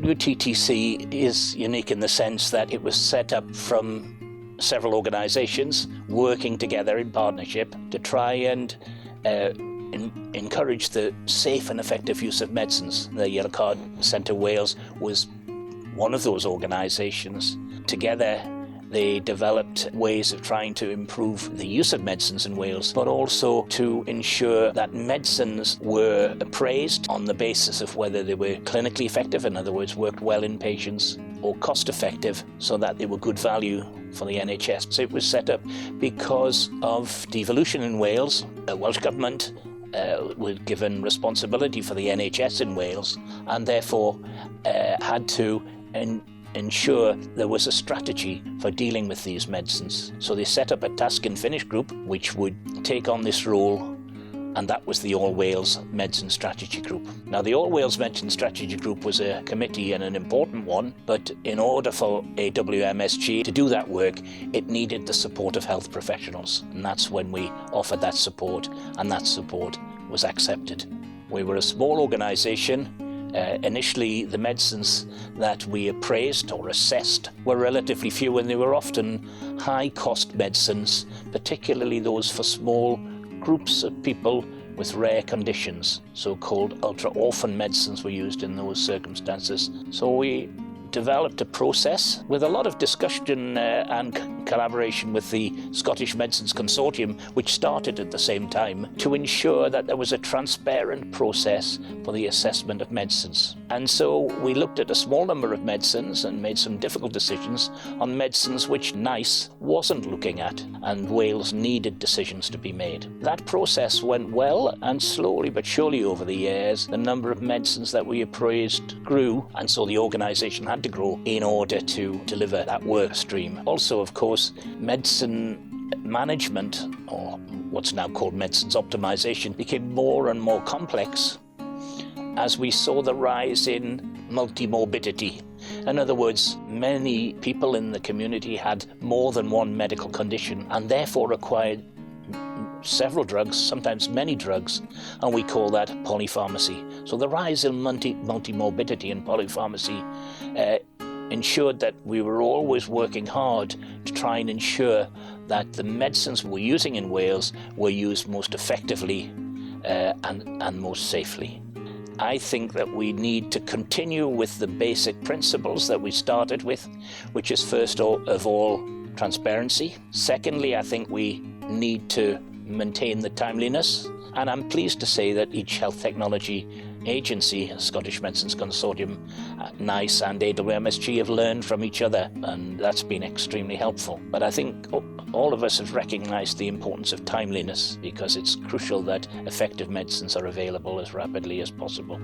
AWTTC is unique in the sense that it was set up from several organisations working together in partnership to try and encourage the safe and effective use of medicines. The Yellow Card Centre Wales was one of those organisations. Together they developed ways of trying to improve the use of medicines in Wales, but also to ensure that medicines were appraised on the basis of whether they were clinically effective, in other words, worked well in patients, or cost effective, so that they were good value for the NHS. So it was set up because of devolution in Wales. The Welsh Government was given responsibility for the NHS in Wales, and therefore had to ensure there was a strategy for dealing with these medicines. So they set up a task and finish group which would take on this role, and that was the All Wales Medicine Strategy Group. Now, the All Wales Medicine Strategy Group was a committee and an important one, but in order for AWMSG to do that work, it needed the support of health professionals, and that's when we offered that support, and that support was accepted. We were a small organisation. Initially, the medicines that we appraised or assessed were relatively few, and they were often high-cost medicines, particularly those for small groups of people with rare conditions. So-called ultra-orphan medicines were used in those circumstances. So we developed a process with a lot of discussion and collaboration with the Scottish Medicines Consortium, which started at the same time, to ensure that there was a transparent process for the assessment of medicines. And so we looked at a small number of medicines and made some difficult decisions on medicines which NICE wasn't looking at, and Wales needed decisions to be made. That process went well, and slowly but surely over the years, the number of medicines that we appraised grew, and so the organisation had to grow in order to deliver that work stream. Also, of course, medicine management, or what's now called medicines optimization, became more and more complex as we saw the rise in multimorbidity. In other words, many people in the community had more than one medical condition and therefore required several drugs, sometimes many drugs, and we call that polypharmacy. So the rise in multimorbidity and polypharmacy ensured that we were always working hard to try and ensure that the medicines we were using in Wales were used most effectively and most safely. I think that we need to continue with the basic principles that we started with, which is first of all transparency. Secondly, I think we need to maintain the timeliness, and I'm pleased to say that each health technology agency, Scottish Medicines Consortium, NICE and AWMSG have learned from each other, and that's been extremely helpful. But I think all of us have recognised the importance of timeliness, because it's crucial that effective medicines are available as rapidly as possible.